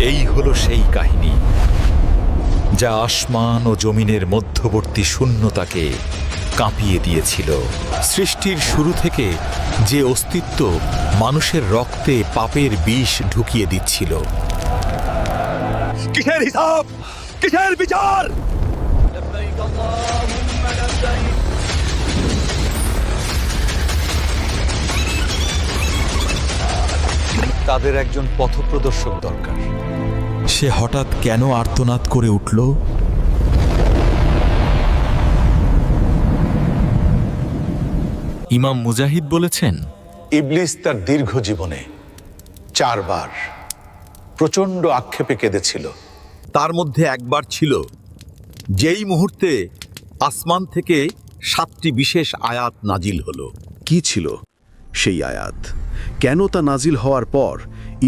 এই হলো সেই কাহিনী যা আসমান ও জমিনের মধ্যবর্তী শূন্যতাকে কাঁপিয়ে দিয়েছিল। সৃষ্টির শুরু থেকে যে অস্তিত্ব মানুষের রক্তে পাপের বিষ ঢুকিয়ে দিচ্ছিল। কিসের হিসাব, কিসের বিচার? তাদের একজন পথপ্রদর্শক দরকার। সে হঠাৎ কেন আর্তনাদ করে উঠল? ইমাম মুজাহিদ বলেছেন, ইবলিস তার দীর্ঘ জীবনে 4 বার প্রচণ্ড আক্ষেপে কেঁদেছিল। তার মধ্যে একবার ছিল যেই মুহূর্তে আসমান থেকে 7টি বিশেষ আয়াত নাজিল হলো। কি ছিল সেই আয়াত? কেন তা নাজিল হওয়ার পর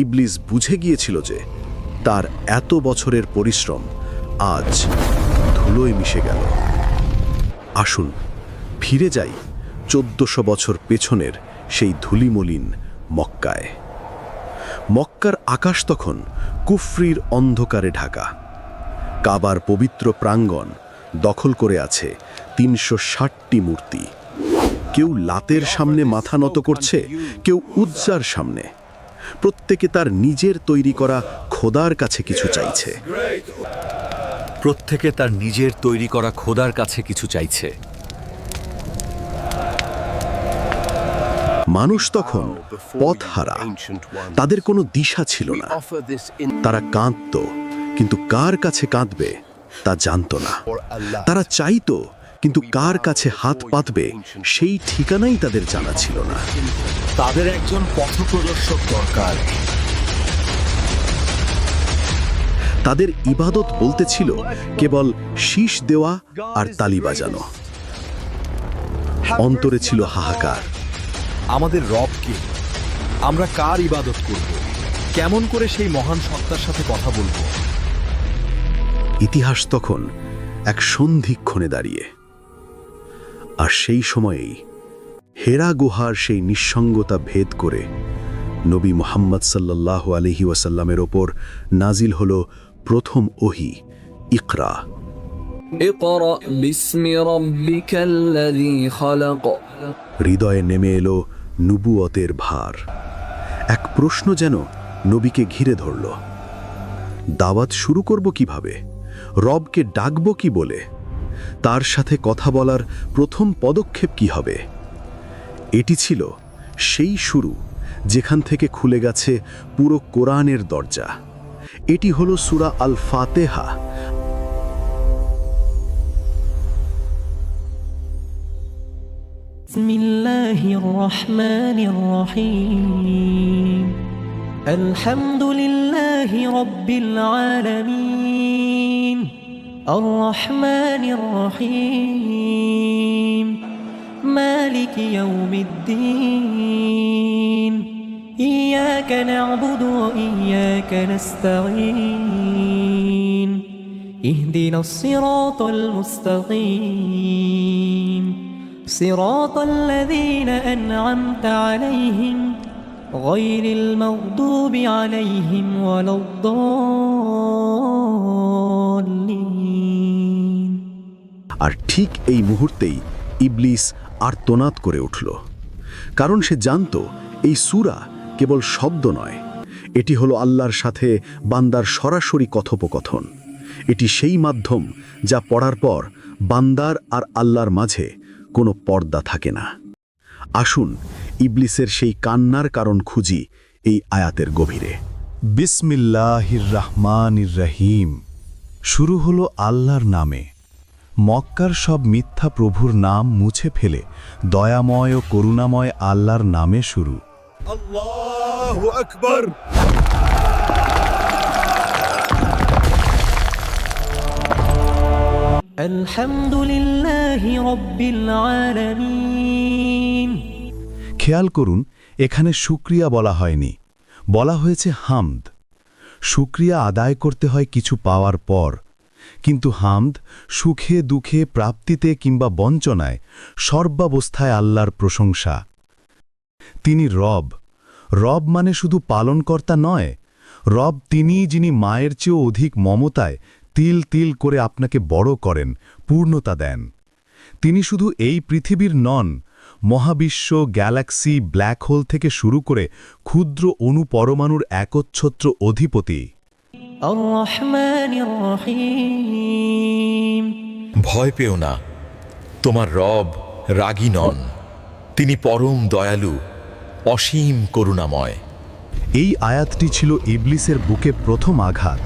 ইবলিস বুঝে গিয়েছিল যে তার এত বছরের পরিশ্রম আজ ধুলোয় মিশে গেল? আসুন ফিরে যাই 1400 বছর পেছনের সেই ধুলিমলিন মক্কায়। মক্কার আকাশ তখন কুফরির অন্ধকারে ঢাকা। কাবার পবিত্র প্রাঙ্গণ দখল করে আছে 360টি মূর্তি। কেউ লাতের সামনে মাথা নত করছে, কেউ উজ্জার সামনে। প্রত্যেকে তার নিজের তৈরি করা খোদার কাছে কিছু চাইছে। প্রত্যেকে তার নিজের তৈরি করা খোদার কাছে কিছু চাইছে। মানুষ তখন পথহারা, তাদের কোনো দিশা ছিল না। তারা কাঁদত, কিন্তু কার কাছে কাঁদবে তা জানত না। তারা চাইতো, কিন্তু কার কাছে হাত পাতবে সেই ঠিকানাই তাদের জানা ছিল না। তাদের একজন পথপ্রদর্শক দরকার। তাদের ইবাদত বলতে ছিল কেবল শীষ দেওয়া আর তালি বাজানো। অন্তরে ছিল হাহাকার। আমাদের রব কে? আমরা কার ইবাদত করব? কেমন করে সেই মহান সত্তার সাথে কথা বলবো? ইতিহাস তখন এক সন্ধিক্ষণে দাঁড়িয়ে। আর সেই সময়েই হেরা গুহার সেই নিঃসঙ্গতা ভেদ করে নবী মুহাম্মদ সাল্লাল্লাহু আলাইহি ওয়াসাল্লামের ওপর নাজিল হলো প্রথম ওহী, ইকরা। اقرأ باسم ربك الذي خلق। হৃদয়ে নেমে এলো নবুয়তের ভার। এক প্রশ্ন যেন নবীকে ঘিরে ধরল। দাওয়াত শুরু করব কিভাবে? রবকে ডাকব কি বলে? তার সাথে কথা বলার প্রথম পদক্ষেপ কি হবে? এটি ছিল সেই শুরু যেখান থেকে খুলে গেছে পুরো কোরআনের দরজা। এটি হলো সূরা আল ফাতিহা। বিসমিল্লাহির রহমানির রহিম। আলহামদুলিল্লাহি রাব্বিল আলামিন। আর রহমানির রহিম। মালিক ইয়াউমিদ্দিন। ইয়াকা না'বুদু ওয়া ইয়াকা নাস্তাঈন। ইহদিনাস সিরাতাল মুস্তাকিম। صراط الذين أنعمت عليهم غير المغضوب عليهم ولا الضالين। আর ঠিক এই মুহূর্তেই ইবলিস আর্তনাদ করে উঠল। কারণ সে জানত এই সূরা কেবল শব্দ নয়, এটি হলো আল্লাহর সাথে বান্দার সরাসরি কথোপকথন। এটি সেই মাধ্যম যা পড়ার পর বান্দার আর আল্লাহর মাঝে কোনো পর্দা থাকে না। আসুন ইবলিসের সেই কান্নার কারণ খুঁজি এই আয়াতের গভীরে। বিসমিল্লাহির রহমানির রহিম। শুরু হলো আল্লাহর নামে। মক্কার সব মিথ্যা প্রভুর নাম মুছে ফেলে দয়াময় ও করুণাময় আল্লাহর নামে শুরু। আল্লাহু আকবার। আলহামদুলিল্লাহি রাব্বিল আলামিন। খেয়াল করুন, এখানে শুকরিয়া বলা হয়নি, বলা হয়েছে হামদ। শুকরিয়া আদায় করতে হয় কিছু পাওয়ার পর, কিন্তু হামদ সুখে দুঃখে, প্রাপ্তিতে কিংবা বঞ্চনায় সর্বাবস্থায় আল্লাহর প্রশংসা। তিনি রব। রব মানে শুধু পালনকর্তা নয়, রব তিনিই যিনি মায়ের চেয়েও অধিক মমতায় তিল তিল করে আপনাকে বড় করেন, পূর্ণতা দেন। তিনি শুধু এই পৃথিবীর নন, মহাবিশ্ব, গ্যালাক্সি, ব্ল্যাক হোল থেকে শুরু করে ক্ষুদ্র অণুপরমাণুর একচ্ছত্র অধিপতি। الرحمن الرحيم ভয় পেও না, তোমার রব রাগী নন, তিনি পরম দয়ালু, অসীম করুণাময়। এই আয়াতটি ছিল ইবলিসের বুকে প্রথম আঘাত।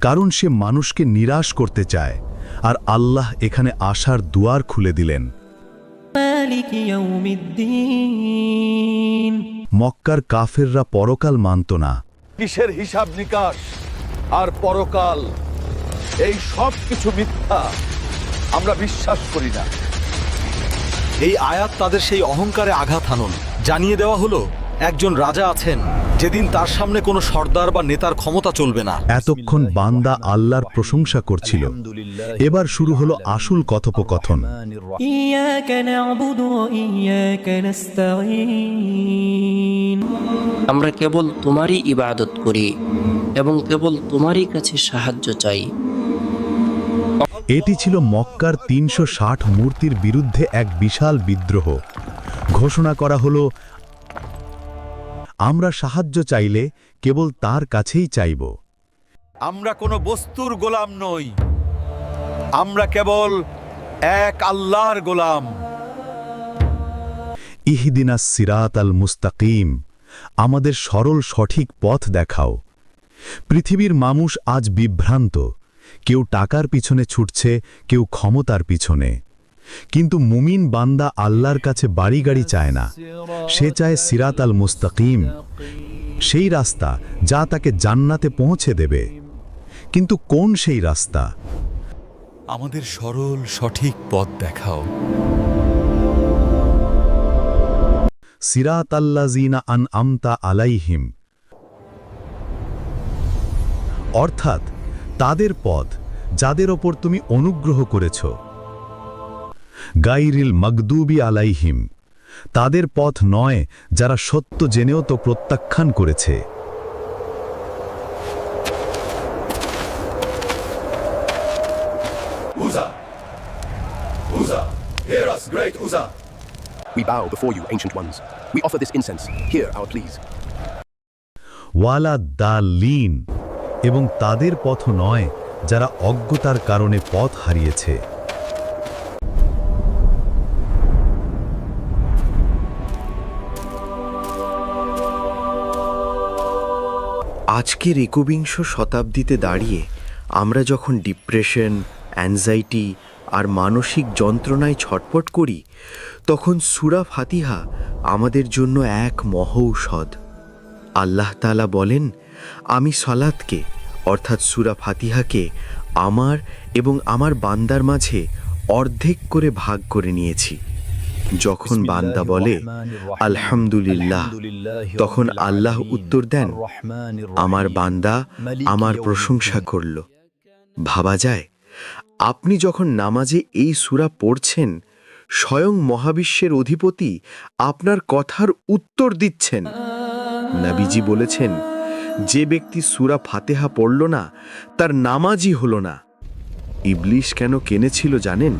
কারণ সে মানুষকে নিরাশ করতে চায়, আর আল্লাহ এখানে আশার দুয়ার খুলে দিলেন। مالك يوم الدين মক্কার কাফেররা পরকাল মানত না। কিসের হিসাব নিকাশ আর পরকাল, এই সব কিছু মিথ্যা, আমরা বিশ্বাস করি না। এই আয়াত তাদের সেই অহংকারে আঘাত হানন। জানিয়ে দেওয়া হলো একজন রাজা আছেন, যেদিন তার সামনে কোনো সর্দার বা নেতার ক্ষমতা চলবে না। এতক্ষণ বান্দা আল্লাহর প্রশংসা করছিল, এবার শুরু হলো আসল কথোপকথন। إياك نعبد وإياك نستعين আমরা কেবল তোমারই ইবাদত করি এবং কেবল তোমারই কাছে সাহায্য চাই। এটি ছিল মক্কার ৩৬০ মূর্তির বিরুদ্ধে এক বিশাল বিদ্রোহ। ঘোষণা করা হলো, আমরা সাহায্য চাইলে কেবল তার কাছেই চাইব। আমরা কোনো বস্তুর গোলাম নই, আমরা কেবল এক আল্লাহর গোলাম। ইহদিনাস সিরাতাল মুস্তাকিম, আমাদের সরল সঠিক পথ দেখাও। পৃথিবীর মানুষ আজ বিভ্রান্ত, কেউ টাকার পিছনে ছুটছে, কেউ ক্ষমতার পিছনে। কিন্তু মুমিন বান্দা আল্লাহর কাছে বাড়ি গাড়ি চায় না, সে চায় সিরাত আল মুস্তাকিম, সেই রাস্তা যা তাকে জান্নাতে পৌঁছে দেবে। কিন্তু কোন সেই রাস্তা? আমাদের সরল সঠিক পথ দেখাও। সিরাত আল্লাযিনা আনআমতা আলাইহিম, অর্থাৎ তাদের পথ যাদের ওপর তুমি অনুগ্রহ করেছ। গাইরিল মাগদুবি আলাইহিম, তাদের পথ নয় যারা সত্য জেনেও তো প্রত্যাখ্যান করেছে। We bow before you, ancient ones. We offer this incense. Hear our pleas. ওয়ালা দাল্লিন, এবং তাদের পথ নয় যারা অজ্ঞতার কারণে পথ হারিয়েছে। আজকের ২১বিংশ শতাব্দীতে দাঁড়িয়ে আমরা যখন ডিপ্রেশন, অ্যাংজাইটি আর মানসিক যন্ত্রণায় ছটপট করি, তখন সূরা ফাতিহা আমাদের জন্য এক মহৌষধ। আল্লাহ তাআলা বলেন, আমি সালাতকে অর্থাৎ সূরা ফাতিহাকে আমার এবং আমার বান্দার মাঝে অর্ধেক করে ভাগ করে নিয়েছি। যখন বান্দা বলে আলহামদুলিল্লাহ, তখন আল্লাহ উত্তর দেন, আমার বান্দা আমার প্রশংসা করল। ভাবা যায়, আপনি যখন নামাজে এই সূরা পড়ছেন, স্বয়ং মহাবিশ্বের অধিপতি আপনার কথার উত্তর দিচ্ছেন। নবীজি বলেছেন, যে ব্যক্তি সূরা ফাতিহা পড়ল না, তার নামাজই হলো না। ইবলিস কেন কেনেছিল জানেন?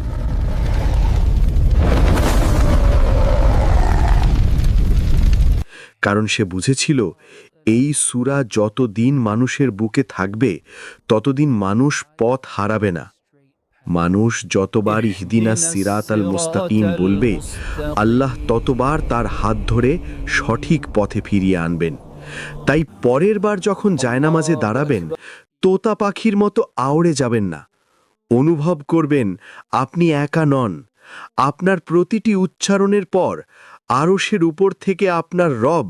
কারণ সে বুঝেছিল এই সূরা যতদিন মানুষের বুকে থাকবে, ততদিন মানুষ পথ হারাবে না। মানুষ যতবার ইহদিনাস সিরাতাল মুস্তাকিম বলবে, আল্লাহ ততবার তার হাত ধরে সঠিক পথে ফিরিয়ে আনবেন। তাই পরের বার যখন জায়নামাজে দাঁড়াবেন, তোতা পাখির মতো আওড়ে যাবেন না। অনুভব করবেন আপনি একা নন। আপনার প্রতিটি উচ্চারণের পর আরশের উপর থেকে আপনার রব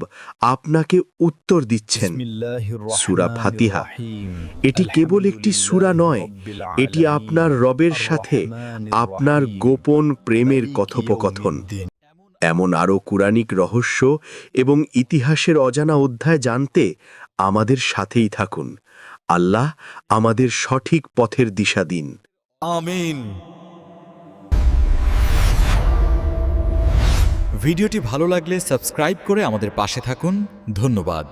আপনাকে উত্তর দিচ্ছেন। সূরা ফাতিহা এটি কেবল একটি সূরা নয়, এটি আপনার রবের সাথে আপনার গোপন প্রেমের কথোপকথন। এমন আরও কুরআনিক রহস্য এবং ইতিহাসের অজানা অধ্যায় জানতে আমাদের সাথেই থাকুন। আল্লাহ আমাদের সঠিক পথের দিশা দিন। আমিন। ভিডিওটি ভালো লাগলে সাবস্ক্রাইব করে আমাদের পাশে থাকুন। ধন্যবাদ।